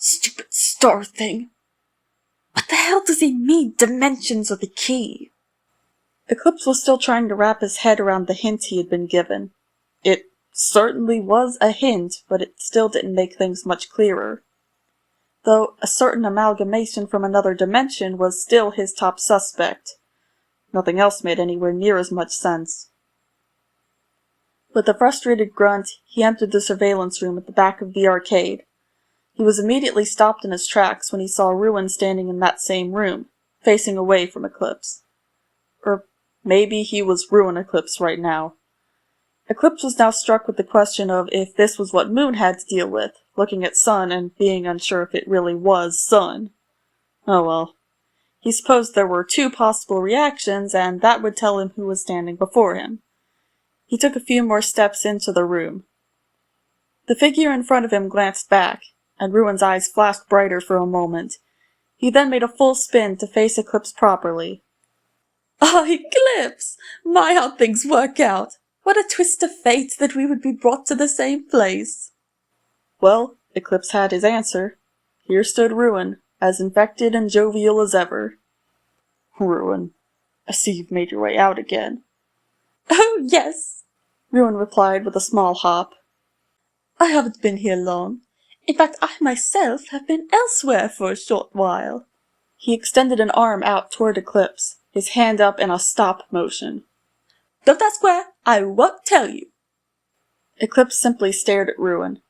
Stupid star thing. What the hell does he mean, dimensions are the key? Eclipse was still trying to wrap his head around the hint he had been given. It certainly was a hint, but it still didn't make things much clearer. Though a certain amalgamation from another dimension was still his top suspect. Nothing else made anywhere near as much sense. With a frustrated grunt, he entered the surveillance room at the back of the arcade. He was immediately stopped in his tracks when he saw Ruin standing in that same room, facing away from Eclipse. Or maybe he was Ruin Eclipse right now. Eclipse was now struck with the question of if this was what Moon had to deal with, looking at Sun and being unsure if it really was Sun. Oh well. He supposed there were two possible reactions, and that would tell him who was standing before him. He took a few more steps into the room. The figure in front of him glanced back, and Ruin's eyes flashed brighter for a moment. He then made a full spin to face Eclipse properly. "Ah, Eclipse! My, how things work out! What a twist of fate that we would be brought to the same place!" Well, Eclipse had his answer. Here stood Ruin, as infected and jovial as ever. "Ruin, I see you've made your way out again." "Oh, yes," Ruin replied with a small hop. "I haven't been here long. In fact, I myself have been elsewhere for a short while." He extended an arm out toward Eclipse, his hand up in a stop motion. "Don't ask where, I won't tell you." Eclipse simply stared at Ruin.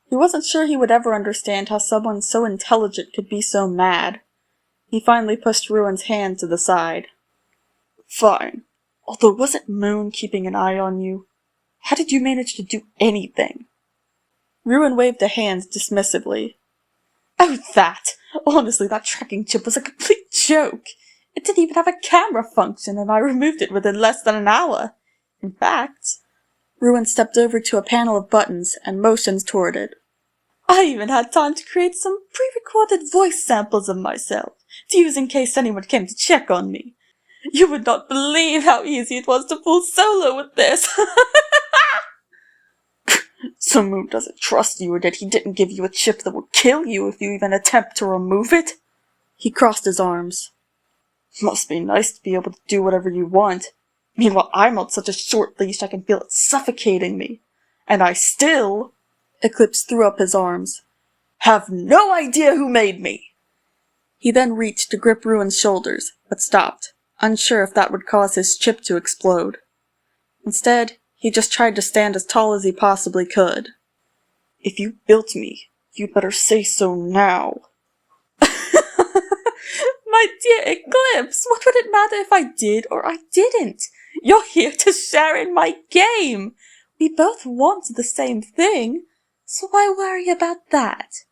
He wasn't sure he would ever understand how someone so intelligent could be so mad. He finally pushed Ruin's hand to the side. "Fine. Although wasn't Moon keeping an eye on you? How did you manage to do anything?" Ruin waved a hand dismissively. "Oh, that! Honestly, that tracking chip was a complete joke. It didn't even have a camera function, and I removed it within less than an hour. In fact..." Ruin stepped over to a panel of buttons and motioned toward it. "I even had time to create some pre-recorded voice samples of myself, to use in case anyone came to check on me. You would not believe how easy it was to pull solo with this." "So Moon doesn't trust you, or that he didn't give you a chip that would kill you if you even attempt to remove it?" He crossed his arms. "Must be nice to be able to do whatever you want. Meanwhile, I'm on such a short leash I can feel it suffocating me. And I still..." Eclipse threw up his arms. "Have no idea who made me!" He then reached to grip Ruin's shoulders, but stopped, unsure if that would cause his chip to explode. Instead, he just tried to stand as tall as he possibly could. "If you built me, you'd better say so now." "My dear Eclipse, what would it matter if I did or I didn't? You're here to share in my game. We both want the same thing, so why worry about that?"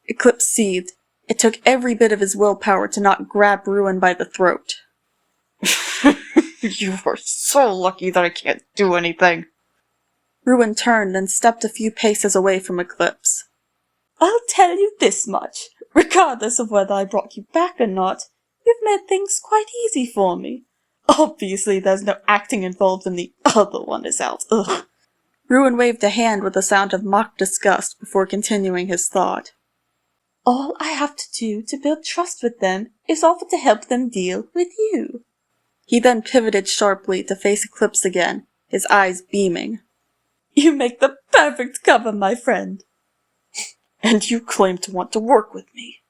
Eclipse seethed. It took every bit of his willpower to not grab Ruin by the throat. "You are so lucky that I can't do anything." Ruin turned and stepped a few paces away from Eclipse. "I'll tell you this much. Regardless of whether I brought you back or not, you've made things quite easy for me. Obviously there's no acting involved when the other one is out. Ugh." Ruin waved a hand with a sound of mock disgust before continuing his thought. "All I have to do to build trust with them is offer to help them deal with you." He then pivoted sharply to face Eclipse again, his eyes beaming. "You make the perfect cover, my friend." "And you claim to want to work with me."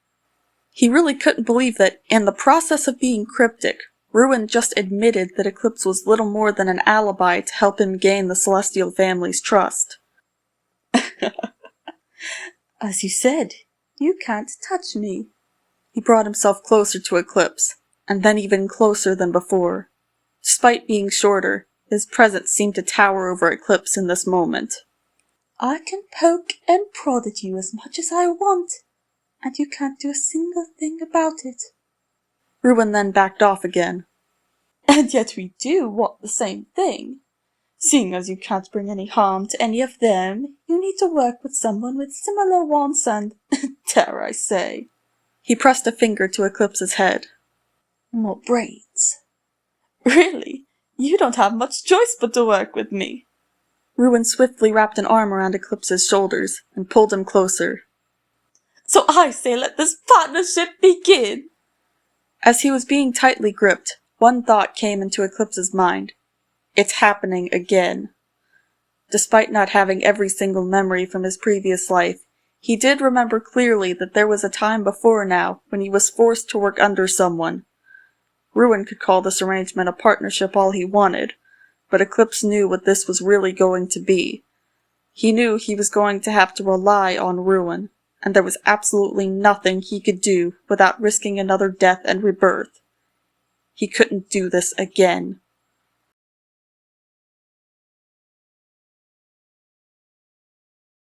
He really couldn't believe that, in the process of being cryptic, Ruin just admitted that Eclipse was little more than an alibi to help him gain the Celestial family's trust. "As you said, you can't touch me." He brought himself closer to Eclipse, and then even closer than before. Despite being shorter, his presence seemed to tower over Eclipse in this moment. "I can poke and prod at you as much as I want, and you can't do a single thing about it." Ruin then backed off again. "And yet we do want the same thing. Seeing as you can't bring any harm to any of them, you need to work with someone with similar wants and, dare I say..." He pressed a finger to Eclipse's head. "More brains." "Really? You don't have much choice but to work with me." Ruin swiftly wrapped an arm around Eclipse's shoulders and pulled him closer. So I say let this partnership begin. As he was being tightly gripped, one thought came into Eclipse's mind. It's happening again. Despite not having every single memory from his previous life, he did remember clearly that there was a time before now when he was forced to work under someone. Ruin could call this arrangement a partnership all he wanted, but Eclipse knew what this was really going to be. He knew he was going to have to rely on Ruin, and there was absolutely nothing he could do without risking another death and rebirth. He couldn't do this again.